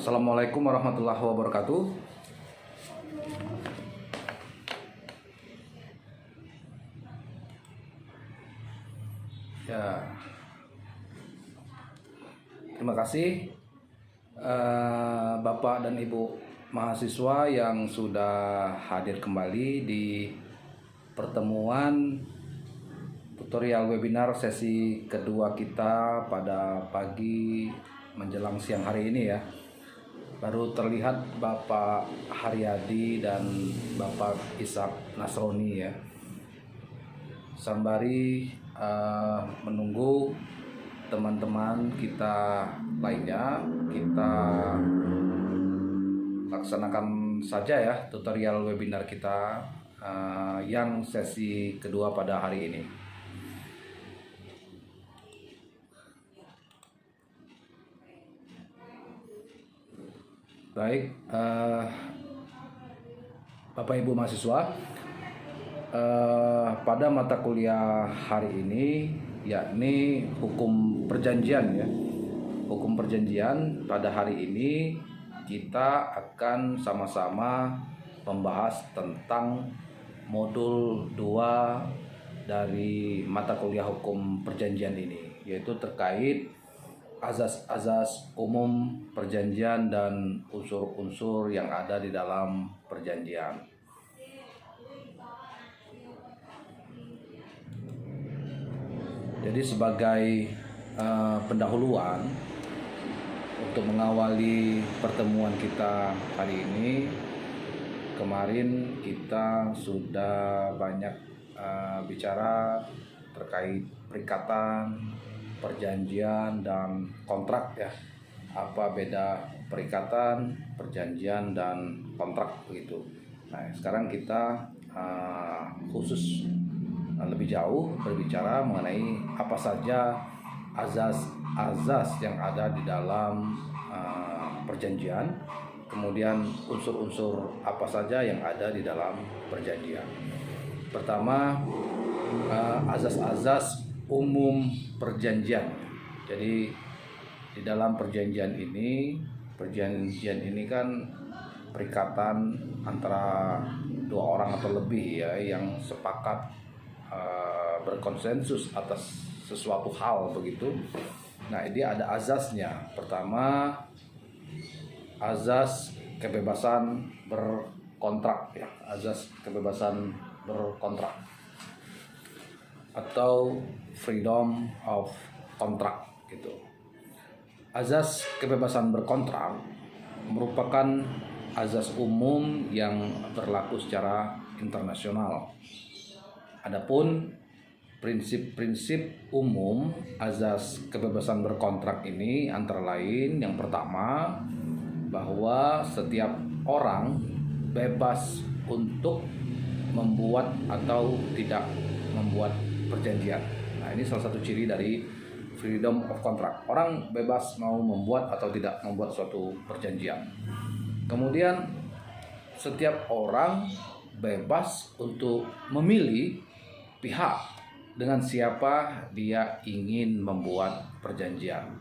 Assalamualaikum warahmatullahi wabarakatuh. Ya, terima kasih Bapak dan Ibu mahasiswa yang sudah hadir kembali di pertemuan tutorial webinar sesi kedua kita pada pagi menjelang siang hari ini ya. Baru terlihat Bapak Haryadi dan Bapak Ishak Nasroni ya. Sembari menunggu teman-teman kita lainnya, kita laksanakan saja ya tutorial webinar kita yang sesi kedua pada hari ini. Baik, Bapak Ibu mahasiswa, pada mata kuliah hari ini yakni hukum perjanjian ya. Hukum perjanjian pada hari ini kita akan sama-sama membahas tentang modul 2 dari mata kuliah hukum perjanjian ini, yaitu terkait azas-azas umum perjanjian dan unsur-unsur yang ada di dalam perjanjian. Jadi sebagai pendahuluan untuk mengawali pertemuan kita hari ini, kemarin kita sudah banyak bicara terkait perikatan, perjanjian, dan kontrak ya. Apa beda perikatan, perjanjian, dan kontrak begitu. Nah, sekarang kita khusus lebih jauh berbicara mengenai apa saja azas-azas yang ada di dalam perjanjian, kemudian unsur-unsur apa saja yang ada di dalam perjanjian. Pertama, azas-azas umum perjanjian. Jadi di dalam perjanjian ini kan perikatan antara dua orang atau lebih ya yang sepakat berkonsensus atas sesuatu hal begitu. Nah, ini ada azasnya. Pertama, azas kebebasan berkontrak ya, azas kebebasan berkontrak atau freedom of contract gitu. Azas kebebasan berkontrak merupakan azas umum yang berlaku secara internasional. Adapun prinsip-prinsip umum azas kebebasan berkontrak ini antara lain, yang pertama, bahwa setiap orang bebas untuk membuat atau tidak membuat perjanjian. Nah, ini salah satu ciri dari freedom of contract. Orang bebas mau membuat atau tidak membuat suatu perjanjian. Kemudian setiap orang bebas untuk memilih pihak dengan siapa dia ingin membuat perjanjian.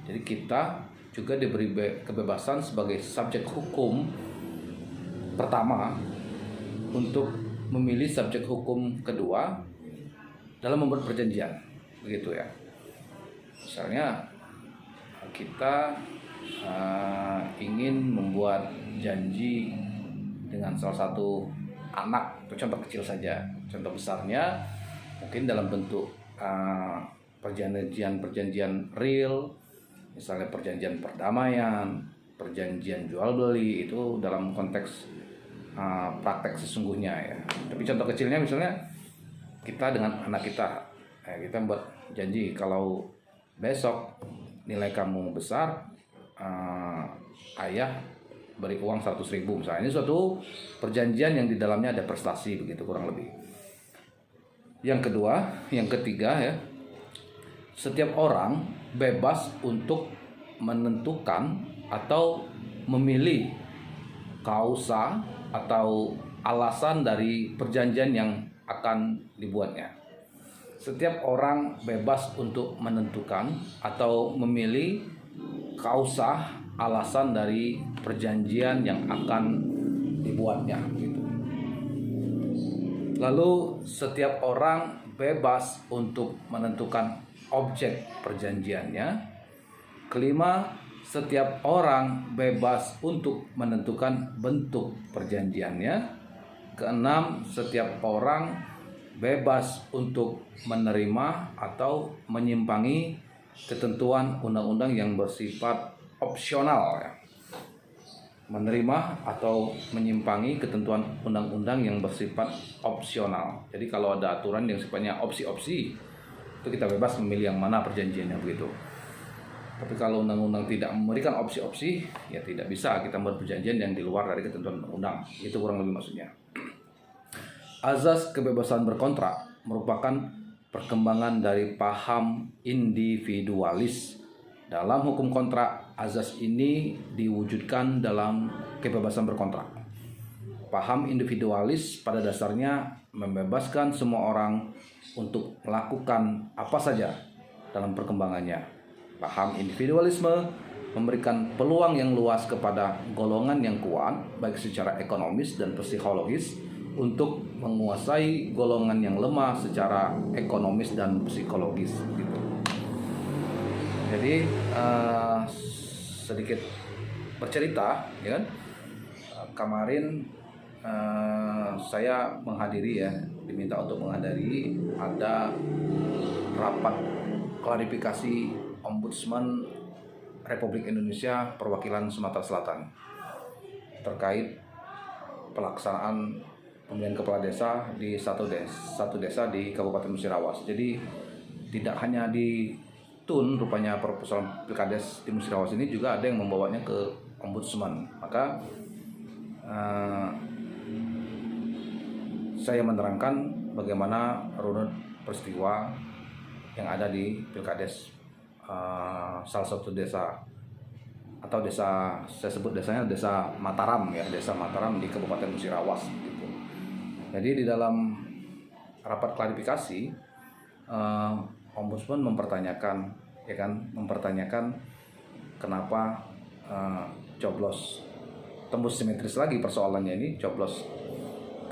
Jadi kita juga diberi kebebasan sebagai subjek hukum pertama untuk memilih subjek hukum kedua dalam membuat perjanjian, begitu ya. Misalnya kita ingin membuat janji dengan salah satu anak, itu contoh kecil saja. Contoh besarnya mungkin dalam bentuk perjanjian real, misalnya perjanjian perdamaian, perjanjian jual beli, itu dalam konteks praktek sesungguhnya ya. Tapi contoh kecilnya misalnya kita dengan anak kita, kita buat janji kalau besok nilai kamu besar, ayah beri uang 100.000 misalnya. Ini suatu perjanjian yang di dalamnya ada prestasi begitu kurang lebih. Yang ketiga ya, setiap orang bebas untuk menentukan atau memilih kausa atau alasan dari perjanjian yang akan dibuatnya. Setiap orang bebas untuk menentukan atau memilih kausa alasan dari perjanjian yang akan dibuatnya gitu. Lalu setiap orang bebas untuk menentukan objek perjanjiannya. Kelima, setiap orang bebas untuk menentukan bentuk perjanjiannya. Keenam, setiap orang bebas untuk menerima atau menyimpangi ketentuan undang-undang yang bersifat opsional ya. Menerima atau menyimpangi ketentuan undang-undang yang bersifat opsional. Jadi kalau ada aturan yang sifatnya opsi-opsi, itu kita bebas memilih yang mana perjanjiannya begitu. Tapi kalau undang-undang tidak memberikan opsi-opsi, ya tidak bisa kita membuat perjanjian yang di luar dari ketentuan undang-undang. Itu kurang lebih maksudnya. Azas kebebasan berkontrak merupakan perkembangan dari paham individualis. Dalam hukum kontrak, azas ini diwujudkan dalam kebebasan berkontrak. Paham individualis pada dasarnya membebaskan semua orang untuk melakukan apa saja dalam perkembangannya. Paham individualisme memberikan peluang yang luas kepada golongan yang kuat, baik secara ekonomis dan psikologis, untuk menguasai golongan yang lemah secara ekonomis dan psikologis. Gitu. Jadi sedikit bercerita, ya kan? Kemarin saya menghadiri ya, diminta untuk menghadiri ada rapat klarifikasi Ombudsman Republik Indonesia perwakilan Sumatera Selatan terkait pelaksanaan pemilihan kepala desa di satu desa di Kabupaten Musirawas. Jadi tidak hanya di Tun, rupanya persoalan Pilkades di Musirawas ini juga ada yang membawanya ke Ombudsman. Maka saya menerangkan bagaimana runut peristiwa yang ada di Pilkades salah satu desa, atau desa, saya sebut desanya desa Mataram ya, desa Mataram di Kabupaten Musirawas gitu. Jadi di dalam rapat klarifikasi Ombudsman mempertanyakan kenapa coblos tembus simetris lagi persoalannya ini, coblos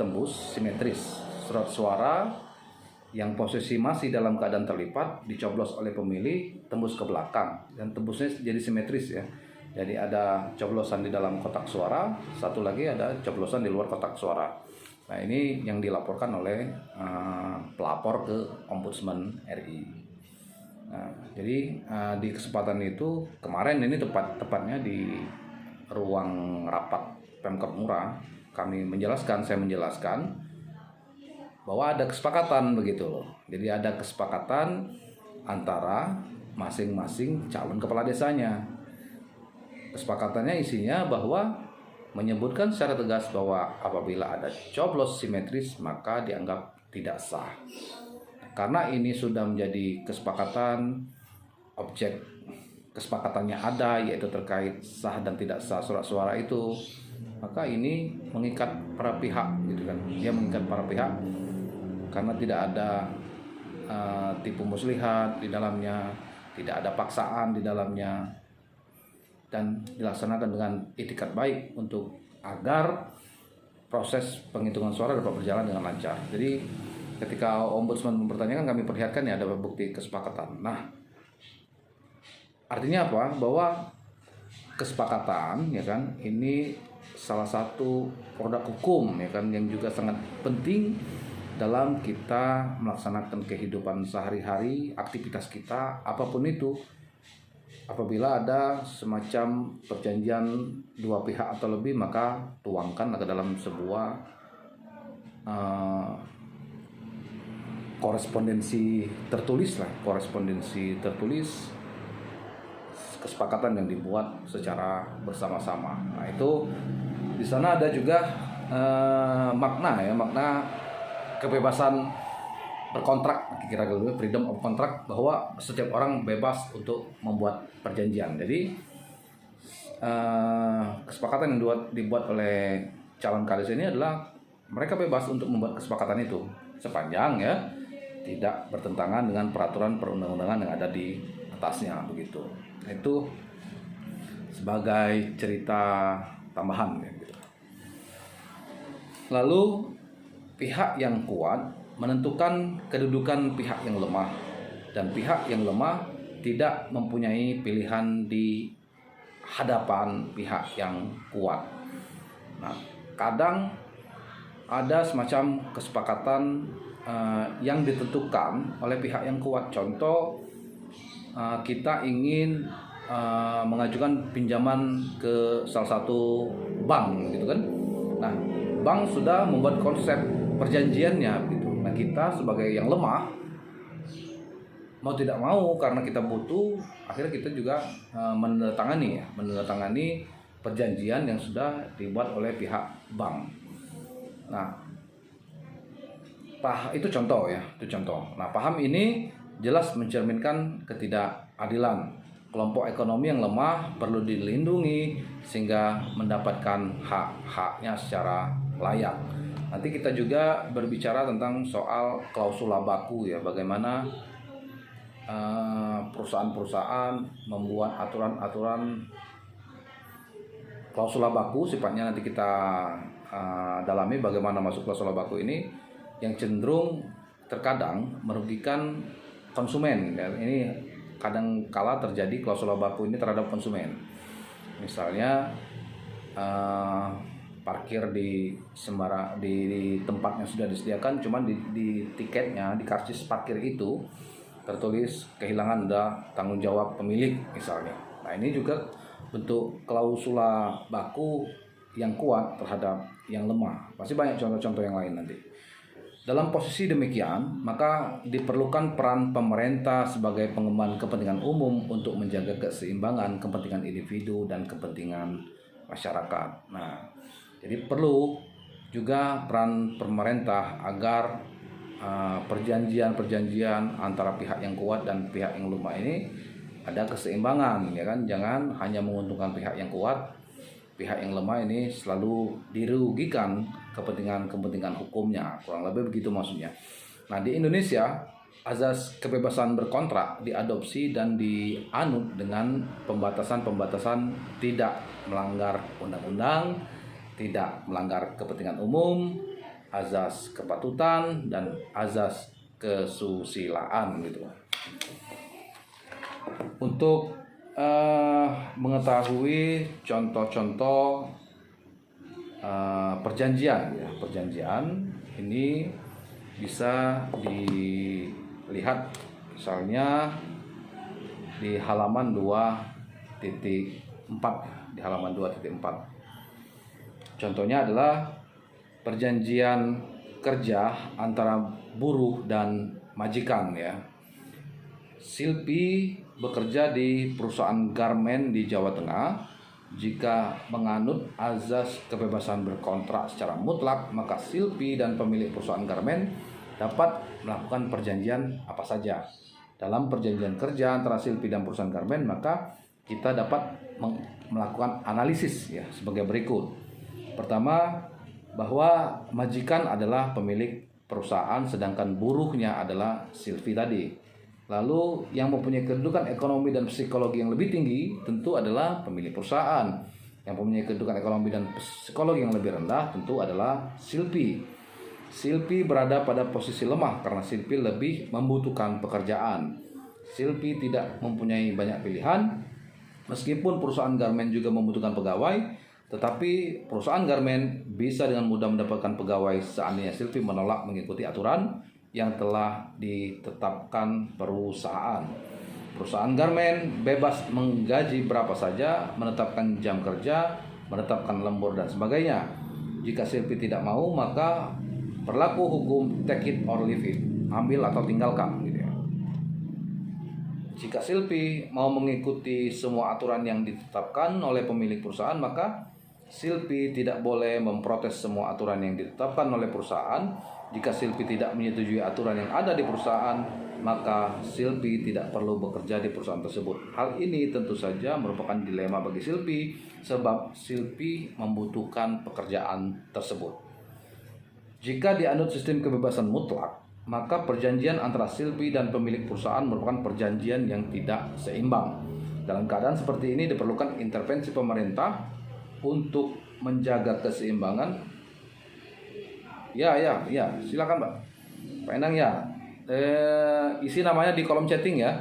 tembus simetris, surat suara yang posisi masih dalam keadaan terlipat dicoblos oleh pemilih tembus ke belakang, dan tembusnya jadi simetris ya. Jadi ada coblosan di dalam kotak suara, satu lagi ada coblosan di luar kotak suara. Nah ini yang dilaporkan oleh pelapor ke Ombudsman RI. Nah, jadi di kesempatan itu kemarin ini tepatnya di ruang rapat Pemkab Mura, saya menjelaskan bahwa ada kesepakatan begitu loh. Jadi ada kesepakatan antara masing-masing calon kepala desanya. Kesepakatannya isinya bahwa menyebutkan secara tegas bahwa apabila ada coblos simetris maka dianggap tidak sah. Karena ini sudah menjadi kesepakatan, objek kesepakatannya ada, yaitu terkait sah dan tidak sah surat suara itu, maka ini mengikat para pihak gitu kan. Dia mengikat para pihak karena tidak ada tipu muslihat di dalamnya, tidak ada paksaan di dalamnya, dan dilaksanakan dengan itikat baik untuk agar proses penghitungan suara dapat berjalan dengan lancar. Jadi ketika Ombudsman mempertanyakan, kami perlihatkan ya ada bukti kesepakatan. Nah, artinya apa? Bahwa kesepakatan ya kan ini salah satu produk hukum ya kan, yang juga sangat penting dalam kita melaksanakan kehidupan sehari-hari, aktivitas kita apapun itu. Apabila ada semacam perjanjian dua pihak atau lebih, maka tuangkan ke dalam sebuah korespondensi tertulis, kesepakatan yang dibuat secara bersama-sama. Nah itu di sana ada juga makna kebebasan berkontrak, kira-kira freedom of contract, bahwa setiap orang bebas untuk membuat perjanjian. Jadi kesepakatan yang dibuat oleh calon kades ini adalah mereka bebas untuk membuat kesepakatan itu sepanjang ya tidak bertentangan dengan peraturan perundang-undangan yang ada di atasnya begitu. Itu sebagai cerita tambahan ya, gitu. Lalu pihak yang kuat menentukan kedudukan pihak yang lemah, dan pihak yang lemah tidak mempunyai pilihan di hadapan pihak yang kuat. Nah, kadang ada semacam kesepakatan yang ditentukan oleh pihak yang kuat. Contoh, kita ingin mengajukan pinjaman ke salah satu bank, gitu kan. Nah, bank sudah membuat konsep perjanjiannya, gitu. Nah, kita sebagai yang lemah, mau tidak mau karena kita butuh, akhirnya kita juga menandatangani perjanjian yang sudah dibuat oleh pihak bank. Nah, itu contoh ya, itu contoh. Nah, paham ini jelas mencerminkan ketidakadilan. Kelompok ekonomi yang lemah perlu dilindungi sehingga mendapatkan hak-haknya secara layak. Nanti kita juga berbicara tentang soal klausula baku ya, bagaimana perusahaan-perusahaan membuat aturan-aturan klausula baku. Sifatnya nanti kita dalami bagaimana masuk klausula baku ini yang cenderung terkadang merugikan konsumen. Dan ini kadang kala terjadi klausula baku ini terhadap konsumen. Misalnya parkir di tempat yang sudah disediakan, cuman di tiketnya, di karcis parkir itu tertulis kehilangan ada tanggung jawab pemilik misalnya. Nah, ini juga bentuk klausula baku yang kuat terhadap yang lemah. Pasti banyak contoh-contoh yang lain nanti. Dalam posisi demikian, maka diperlukan peran pemerintah sebagai pengemban kepentingan umum untuk menjaga keseimbangan kepentingan individu dan kepentingan masyarakat. Nah, jadi perlu juga peran pemerintah agar perjanjian-perjanjian antara pihak yang kuat dan pihak yang lemah ini ada keseimbangan, ya kan? Jangan hanya menguntungkan pihak yang kuat, pihak yang lemah ini selalu dirugikan kepentingan hukumnya, kurang lebih begitu maksudnya. Nah, di Indonesia azas kebebasan berkontrak diadopsi dan dianut dengan pembatasan-pembatasan tidak melanggar undang-undang, tidak melanggar kepentingan umum, azas kepatutan, dan azas kesusilaan gitu. Untuk mengetahui contoh-contoh perjanjian ini bisa dilihat misalnya di halaman 2.4 Contohnya adalah perjanjian kerja antara buruh dan majikan ya. Silpi bekerja di perusahaan garmen di Jawa Tengah. Jika menganut azas kebebasan berkontrak secara mutlak, maka Silpi dan pemilik perusahaan garmen dapat melakukan perjanjian apa saja. Dalam perjanjian kerja antara Silpi dan perusahaan garmen, maka kita dapat melakukan analisis ya sebagai berikut. Pertama, bahwa majikan adalah pemilik perusahaan sedangkan buruhnya adalah Silpi tadi. Lalu yang mempunyai kedudukan ekonomi dan psikologi yang lebih tinggi tentu adalah pemilik perusahaan. Yang mempunyai kedudukan ekonomi dan psikologi yang lebih rendah tentu adalah Silpi. Silpi berada pada posisi lemah karena Silpi lebih membutuhkan pekerjaan. Silpi tidak mempunyai banyak pilihan. Meskipun perusahaan garmen juga membutuhkan pegawai, tetapi perusahaan garmen bisa dengan mudah mendapatkan pegawai seandainya Silpi menolak mengikuti aturan yang telah ditetapkan perusahaan. Perusahaan garmen bebas menggaji berapa saja, menetapkan jam kerja, menetapkan lembur dan sebagainya. Jika Silpi tidak mau, maka berlaku hukum take it or leave it, ambil atau tinggalkan gitu ya. Jika Silpi mau mengikuti semua aturan yang ditetapkan oleh pemilik perusahaan, maka Silpi tidak boleh memprotes semua aturan yang ditetapkan oleh perusahaan. Jika Silpi tidak menyetujui aturan yang ada di perusahaan, maka Silpi tidak perlu bekerja di perusahaan tersebut. Hal ini tentu saja merupakan dilema bagi Silpi, sebab Silpi membutuhkan pekerjaan tersebut. Jika dianut sistem kebebasan mutlak, maka perjanjian antara Silpi dan pemilik perusahaan merupakan perjanjian yang tidak seimbang. Dalam keadaan seperti ini diperlukan intervensi pemerintah untuk menjaga keseimbangan. Ya, silakan Pak. Pak Endang ya. Isi namanya di kolom chatting ya.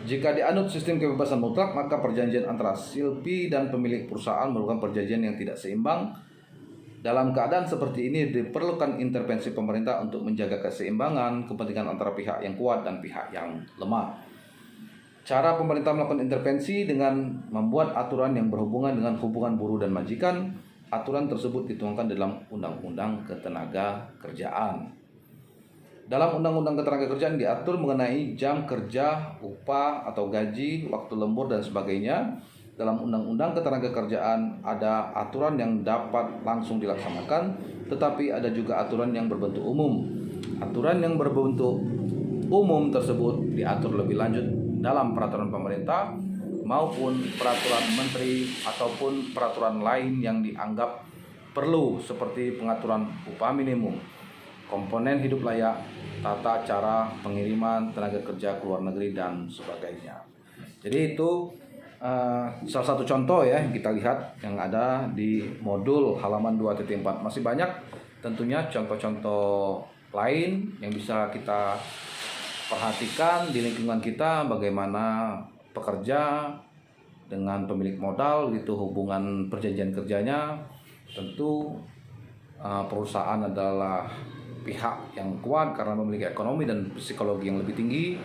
Jika dianut sistem kebebasan mutlak, maka perjanjian antara silpi dan pemilik perusahaan merupakan perjanjian yang tidak seimbang. Dalam keadaan seperti ini diperlukan intervensi pemerintah untuk menjaga keseimbangan kepentingan antara pihak yang kuat dan pihak yang lemah. Cara pemerintah melakukan intervensi dengan membuat aturan yang berhubungan dengan hubungan buruh dan majikan. Aturan tersebut dituangkan dalam Undang-Undang Ketenagakerjaan. Dalam Undang-Undang Ketenagakerjaan diatur mengenai jam kerja, upah atau gaji, waktu lembur dan sebagainya. Dalam Undang-Undang Ketenagakerjaan ada aturan yang dapat langsung dilaksanakan, tetapi ada juga aturan yang berbentuk umum. Aturan yang berbentuk umum tersebut diatur lebih lanjut dalam peraturan pemerintah maupun peraturan menteri ataupun peraturan lain yang dianggap perlu, seperti pengaturan upah minimum, komponen hidup layak, tata cara pengiriman tenaga kerja ke luar negeri dan sebagainya. Jadi itu salah satu contoh ya yang kita lihat yang ada di modul halaman 2.4. Masih banyak tentunya contoh-contoh lain yang bisa kita perhatikan di lingkungan kita, bagaimana pekerja dengan pemilik modal gitu hubungan perjanjian kerjanya. Tentu perusahaan adalah pihak yang kuat karena memiliki ekonomi dan psikologi yang lebih tinggi,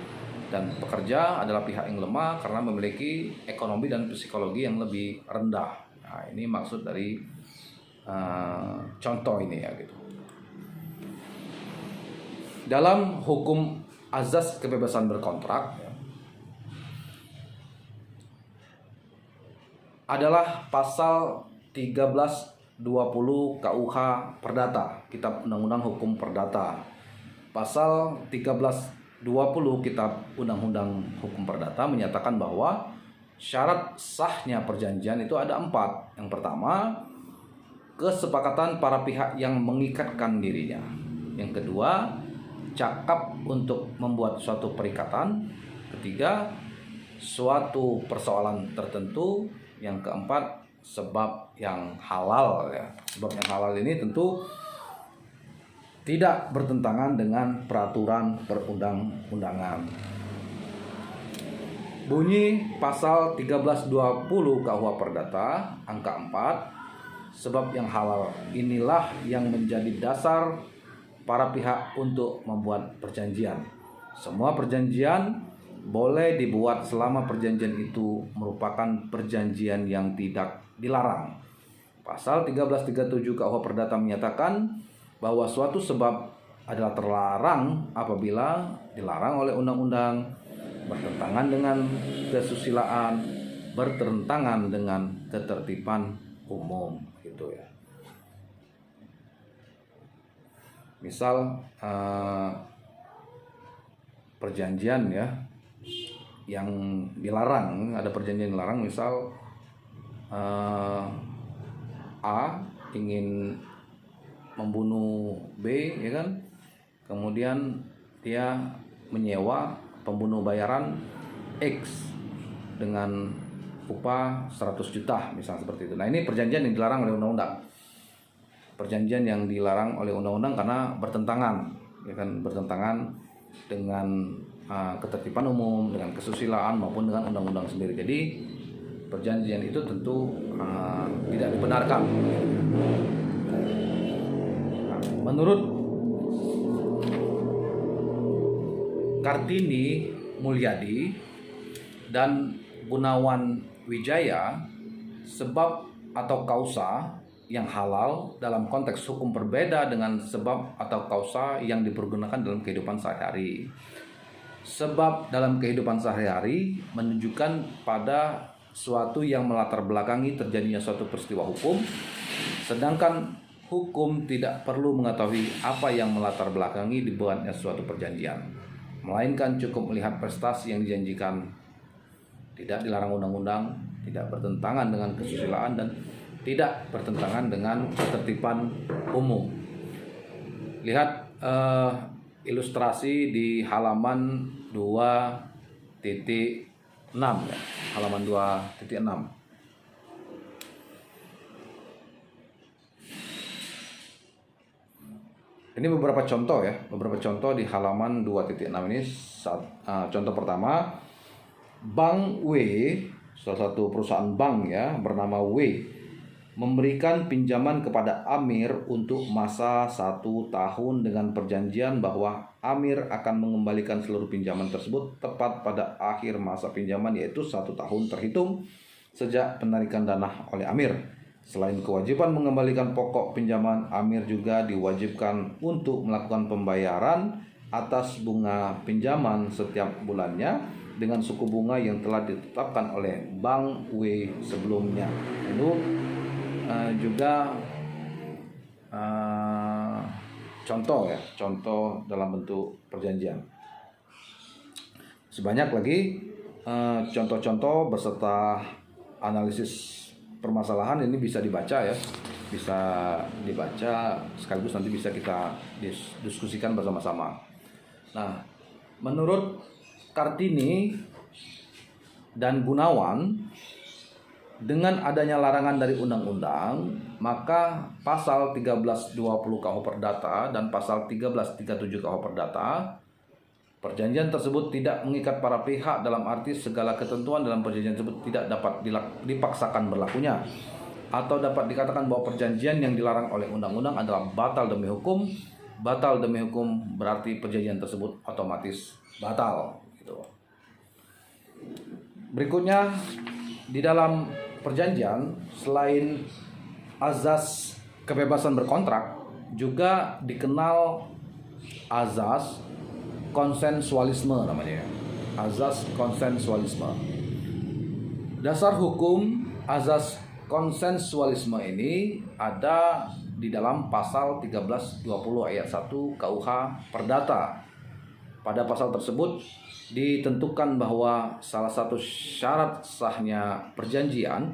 dan pekerja adalah pihak yang lemah karena memiliki ekonomi dan psikologi yang lebih rendah. Nah, ini maksud dari contoh ini ya gitu. Dalam hukum azas kebebasan berkontrak ya, adalah pasal 1320 KUH Perdata, Kitab Undang-Undang Hukum Perdata. Pasal 1320 Kitab Undang-Undang Hukum Perdata menyatakan bahwa syarat sahnya perjanjian itu ada 4. Yang pertama, kesepakatan para pihak yang mengikatkan dirinya. Yang kedua, cakap untuk membuat suatu perikatan. Ketiga, suatu persoalan tertentu. Yang keempat, sebab yang halal ya. Sebab yang halal ini tentu tidak bertentangan dengan peraturan perundang-undangan. Bunyi pasal 1320 KUH Perdata angka 4, sebab yang halal inilah yang menjadi dasar para pihak untuk membuat perjanjian. Semua perjanjian boleh dibuat selama perjanjian itu merupakan perjanjian yang tidak dilarang. Pasal 1337 KUH Perdata menyatakan bahwa suatu sebab adalah terlarang apabila dilarang oleh undang-undang, bertentangan dengan kesusilaan, bertentangan dengan ketertiban umum gitu ya. Misal perjanjian ya yang dilarang, ada perjanjian yang dilarang, misal A ingin membunuh B ya kan, kemudian dia menyewa pembunuh bayaran X dengan upah 100 juta misalnya seperti itu. Nah, ini perjanjian yang dilarang oleh undang-undang. Perjanjian yang dilarang oleh undang-undang karena bertentangan, ya kan, bertentangan dengan ketertiban umum, dengan kesusilaan maupun dengan undang-undang sendiri. Jadi perjanjian itu tentu tidak dibenarkan. Menurut Kartini Mulyadi dan Gunawan Wijaya, sebab atau kausa yang halal dalam konteks hukum berbeda dengan sebab atau kausa yang dipergunakan dalam kehidupan sehari-hari. Sebab dalam kehidupan sehari-hari menunjukkan pada suatu yang melatar belakangi terjadinya suatu peristiwa hukum, sedangkan hukum tidak perlu mengetahui apa yang melatar belakangi dibuatnya suatu perjanjian, melainkan cukup melihat prestasi yang dijanjikan, tidak dilarang undang-undang, tidak bertentangan dengan kesusilaan, dan tidak bertentangan dengan ketertiban umum. Lihat ilustrasi di halaman 2 ya, halaman 2.6. Ini beberapa contoh ya, beberapa contoh di halaman 2.6 ini. Contoh pertama, Bank W, salah satu perusahaan bank ya, bernama W, memberikan pinjaman kepada Amir untuk masa 1 tahun dengan perjanjian bahwa Amir akan mengembalikan seluruh pinjaman tersebut tepat pada akhir masa pinjaman, yaitu 1 tahun terhitung sejak penarikan dana oleh Amir. Selain kewajiban mengembalikan pokok pinjaman, Amir juga diwajibkan untuk melakukan pembayaran atas bunga pinjaman setiap bulannya dengan suku bunga yang telah ditetapkan oleh Bank W sebelumnya. Lalu juga contoh ya, contoh dalam bentuk perjanjian. Sebanyak lagi contoh-contoh beserta analisis permasalahan ini bisa dibaca ya, bisa dibaca sekaligus nanti bisa kita diskusikan bersama-sama. Nah, menurut Kartini dan Gunawan, dengan adanya larangan dari undang-undang, maka pasal 1320 KUH Perdata dan pasal 1337 KUH Perdata, perjanjian tersebut tidak mengikat para pihak dalam arti segala ketentuan dalam perjanjian tersebut tidak dapat dipaksakan berlakunya, atau dapat dikatakan bahwa perjanjian yang dilarang oleh undang-undang adalah batal demi hukum. Batal demi hukum berarti perjanjian tersebut otomatis batal. Gitu. Berikutnya, di dalam perjanjian selain azas kebebasan berkontrak, juga dikenal azas konsensualisme namanya. Azas konsensualisme. Dasar hukum azas konsensualisme ini ada di dalam pasal 1320 ayat 1 KUH Perdata. Pada pasal tersebut ditentukan bahwa salah satu syarat sahnya perjanjian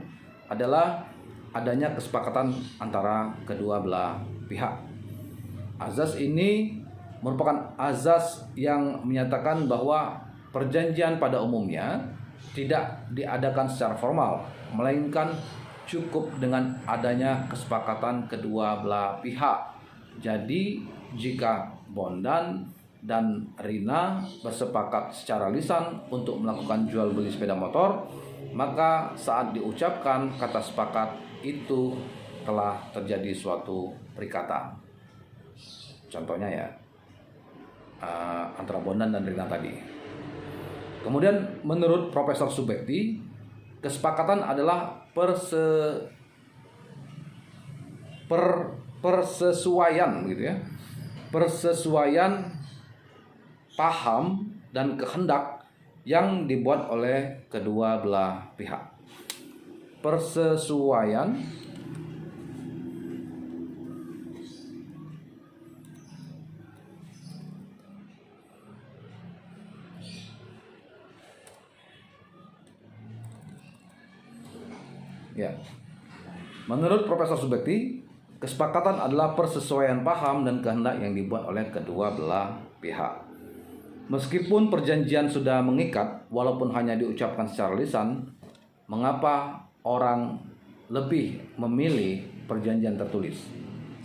adalah adanya kesepakatan antara kedua belah pihak. Azas ini merupakan azas yang menyatakan bahwa perjanjian pada umumnya tidak diadakan secara formal, melainkan cukup dengan adanya kesepakatan kedua belah pihak. Jadi jika Bondan dan Rina bersepakat secara lisan untuk melakukan jual beli sepeda motor, maka saat diucapkan kata sepakat itu telah terjadi suatu perikatan. Contohnya ya, antara Bondan dan Rina tadi. Kemudian menurut Profesor Subekti, kesepakatan adalah persesuaian gitu ya. Persesuaian paham dan kehendak yang dibuat oleh kedua belah pihak. Persesuaian ya. Menurut Profesor Subekti, kesepakatan adalah persesuaian paham dan kehendak yang dibuat oleh kedua belah pihak. Meskipun perjanjian sudah mengikat, walaupun hanya diucapkan secara lisan, mengapa orang lebih memilih perjanjian tertulis?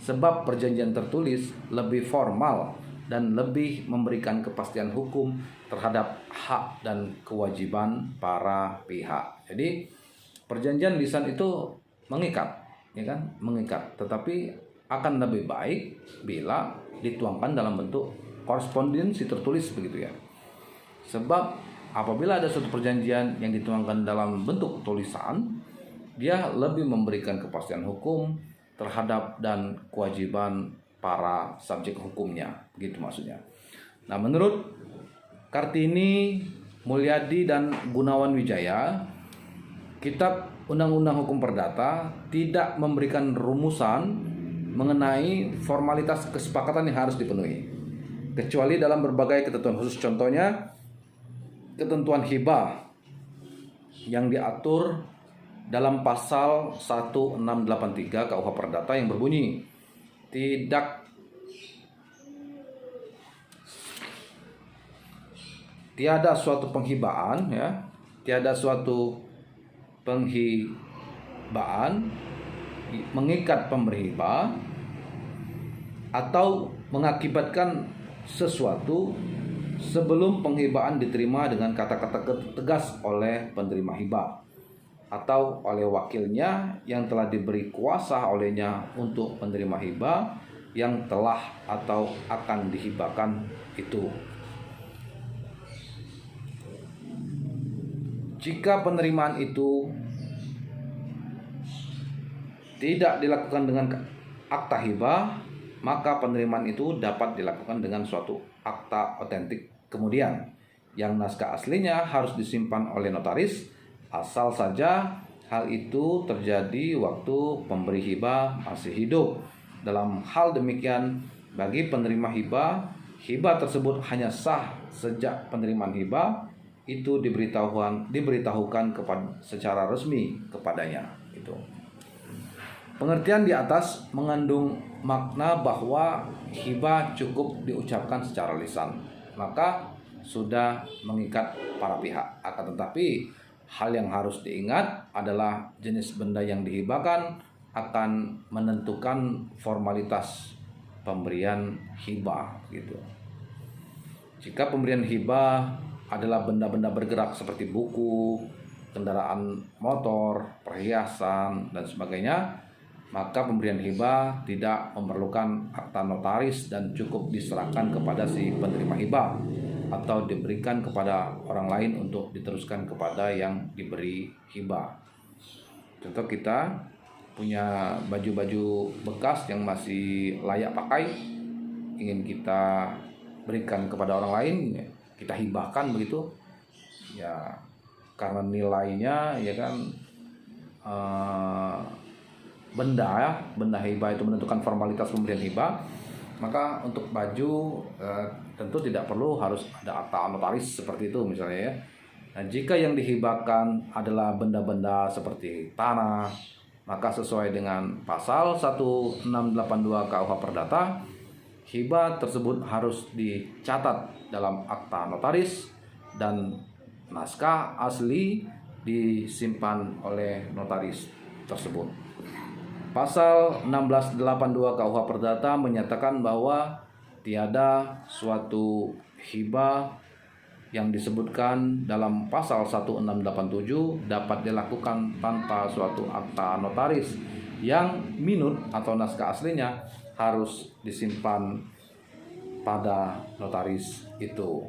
Sebab perjanjian tertulis lebih formal dan lebih memberikan kepastian hukum terhadap hak dan kewajiban para pihak. Jadi perjanjian lisan itu mengikat, ya kan? Mengikat, tetapi akan lebih baik bila dituangkan dalam bentuk korespondensi tertulis begitu ya. Sebab apabila ada suatu perjanjian yang dituangkan dalam bentuk tulisan, dia lebih memberikan kepastian hukum terhadap dan kewajiban para subjek hukumnya, begitu maksudnya. Nah, menurut Kartini, Mulyadi dan Gunawan Wijaya, Kitab Undang-Undang Hukum Perdata tidak memberikan rumusan mengenai formalitas kesepakatan yang harus dipenuhi, kecuali dalam berbagai ketentuan khusus. Contohnya, ketentuan hibah yang diatur dalam pasal 1683 KUH Perdata yang berbunyi, tiada suatu penghibaan, ya, tiada suatu penghibaan mengikat pemberi hibah atau mengakibatkan sesuatu sebelum penghibaan diterima dengan kata-kata tegas oleh penerima hibah atau oleh wakilnya yang telah diberi kuasa olehnya untuk penerima hibah yang telah atau akan dihibahkan itu. Jika penerimaan itu tidak dilakukan dengan akta hibah, maka penerimaan itu dapat dilakukan dengan suatu akta otentik kemudian, yang naskah aslinya harus disimpan oleh notaris, asal saja hal itu terjadi waktu pemberi hibah masih hidup. Dalam hal demikian, bagi penerima hibah, hibah tersebut hanya sah sejak penerimaan hibah itu diberitahukan secara resmi kepadanya. Itu. Pengertian di atas mengandung makna bahwa hibah cukup diucapkan secara lisan, maka sudah mengikat para pihak. Akan tetapi, hal yang harus diingat adalah jenis benda yang dihibahkan akan menentukan formalitas pemberian hibah, gitu. Jika pemberian hibah adalah benda-benda bergerak seperti buku, kendaraan motor, perhiasan, dan sebagainya, maka pemberian hibah tidak memerlukan akta notaris dan cukup diserahkan kepada si penerima hibah atau diberikan kepada orang lain untuk diteruskan kepada yang diberi hibah. Contoh, kita punya baju-baju bekas yang masih layak pakai, ingin kita berikan kepada orang lain, kita hibahkan begitu, ya karena nilainya ya kan benda hibah itu menentukan formalitas pemberian hibah, maka untuk baju tentu tidak perlu harus ada akta notaris seperti itu misalnya, ya. Nah, jika yang dihibahkan adalah benda-benda seperti tanah, maka sesuai dengan pasal 1682 KUH Perdata, hibah tersebut harus dicatat dalam akta notaris dan naskah asli disimpan oleh notaris tersebut. Pasal 1682 KUH Perdata menyatakan bahwa tiada suatu hibah yang disebutkan dalam pasal 1687 dapat dilakukan tanpa suatu akta notaris yang minut atau naskah aslinya harus disimpan pada notaris itu.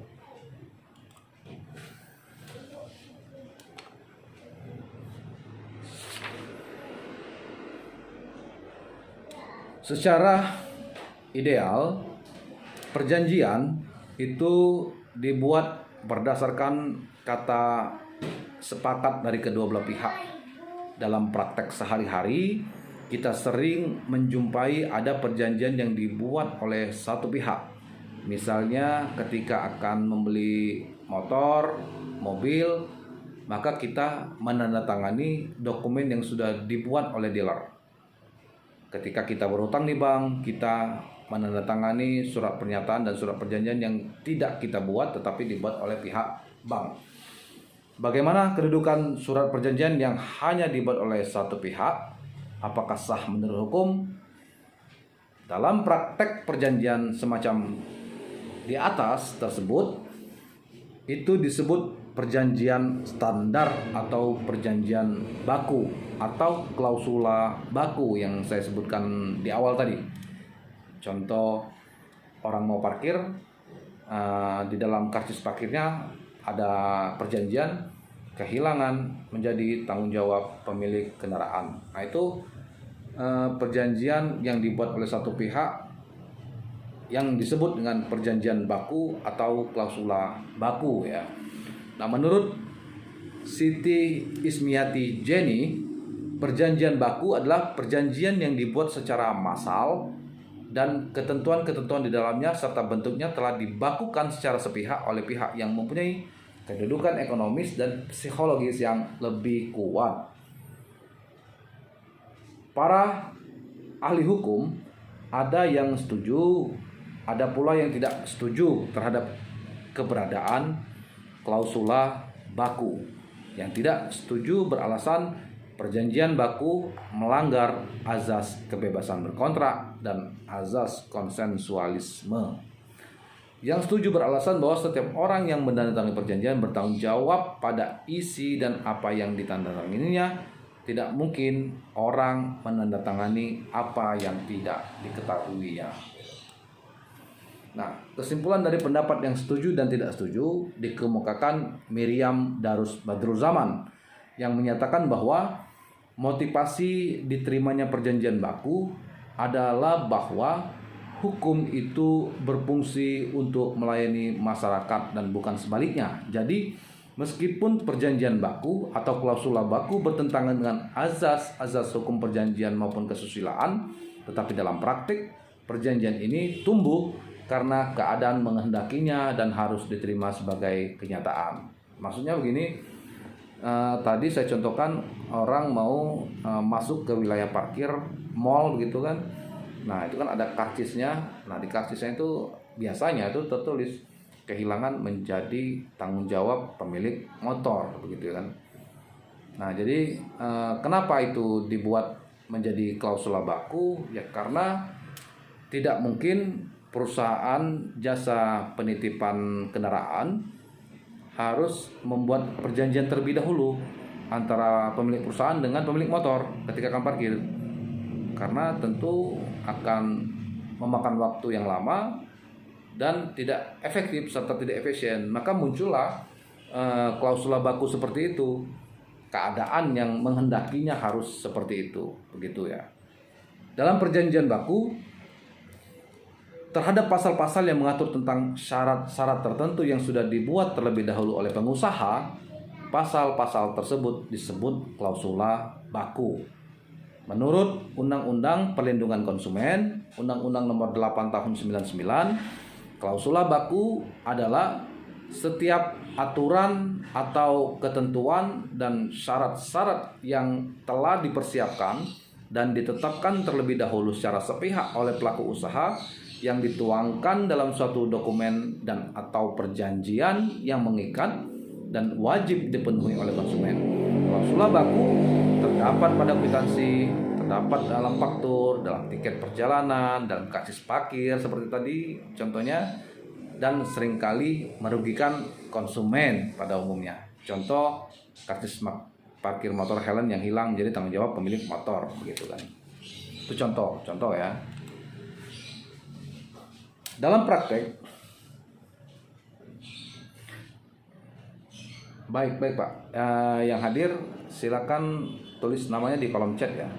Secara ideal, perjanjian itu dibuat berdasarkan kata sepakat dari kedua belah pihak. Dalam praktek sehari-hari, kita sering menjumpai ada perjanjian yang dibuat oleh satu pihak. Misalnya ketika akan membeli motor, mobil, maka kita menandatangani dokumen yang sudah dibuat oleh dealer. Ketika kita berhutang di bank, kita menandatangani surat pernyataan dan surat perjanjian yang tidak kita buat tetapi dibuat oleh pihak bank. Bagaimana kedudukan surat perjanjian yang hanya dibuat oleh satu pihak? Apakah sah menurut hukum? Dalam praktek perjanjian semacam di atas tersebut, itu disebut perjanjian standar atau perjanjian baku atau klausula baku yang saya sebutkan di awal tadi. Contoh, orang mau parkir, di dalam karcis parkirnya ada perjanjian kehilangan menjadi tanggung jawab pemilik kendaraan. Nah, itu perjanjian yang dibuat oleh satu pihak yang disebut dengan perjanjian baku atau klausula baku, ya. Nah, menurut Siti Ismiati Jenny, perjanjian baku adalah perjanjian yang dibuat secara massal dan ketentuan-ketentuan di dalamnya serta bentuknya telah dibakukan secara sepihak oleh pihak yang mempunyai kedudukan ekonomis dan psikologis yang lebih kuat. Para ahli hukum ada yang setuju, ada pula yang tidak setuju terhadap keberadaan klausula baku. Yang tidak setuju beralasan perjanjian baku melanggar azas kebebasan berkontrak dan azas konsensualisme. Yang setuju beralasan bahwa setiap orang yang menandatangani perjanjian bertanggung jawab pada isi dan apa yang ditandatanganinya. Tidak mungkin orang menandatangani apa yang tidak diketahuinya. Nah, kesimpulan dari pendapat yang setuju dan tidak setuju dikemukakan Miriam Darus Badruzzaman yang menyatakan bahwa motivasi diterimanya perjanjian baku adalah bahwa hukum itu berfungsi untuk melayani masyarakat dan bukan sebaliknya. Jadi, meskipun perjanjian baku atau klausula baku bertentangan dengan azas hukum perjanjian maupun kesusilaan, tetapi dalam praktik perjanjian ini tumbuh karena keadaan menghendakinya dan harus diterima sebagai kenyataan. Maksudnya begini, tadi saya contohkan orang mau masuk ke wilayah parkir mall gitu kan. Nah, itu kan ada karcisnya. Nah, di karcisnya itu biasanya itu tertulis kehilangan menjadi tanggung jawab pemilik motor, begitu kan. Nah, jadi kenapa itu dibuat menjadi klausula baku? Ya karena tidak mungkin perusahaan jasa penitipan kendaraan harus membuat perjanjian terlebih dahulu antara pemilik perusahaan dengan pemilik motor ketika akan parkir. Karena tentu akan memakan waktu yang lama dan tidak efektif serta tidak efisien. Maka muncullah klausula baku seperti itu. Keadaan yang menghendakinya harus seperti itu, begitu ya. Dalam perjanjian baku, terhadap pasal-pasal yang mengatur tentang syarat-syarat tertentu yang sudah dibuat terlebih dahulu oleh pengusaha, pasal-pasal tersebut disebut klausula baku. Menurut Undang-Undang Perlindungan Konsumen, Undang-Undang Nomor 8 Tahun 99, klausula baku adalah setiap aturan atau ketentuan dan syarat-syarat yang telah dipersiapkan dan ditetapkan terlebih dahulu secara sepihak oleh pelaku usaha yang dituangkan dalam suatu dokumen dan atau perjanjian yang mengikat dan wajib dipenuhi oleh konsumen. Klausula baku terdapat pada kwitansi, terdapat dalam faktur, dalam tiket perjalanan, dalam karcis parkir seperti tadi contohnya, dan seringkali merugikan konsumen pada umumnya. Contoh, karcis parkir motor Helen yang hilang menjadi tanggung jawab pemilik motor, begitu kan. Itu contoh ya. Dalam praktek, baik Pak, yang hadir silakan tulis namanya di kolom chat ya.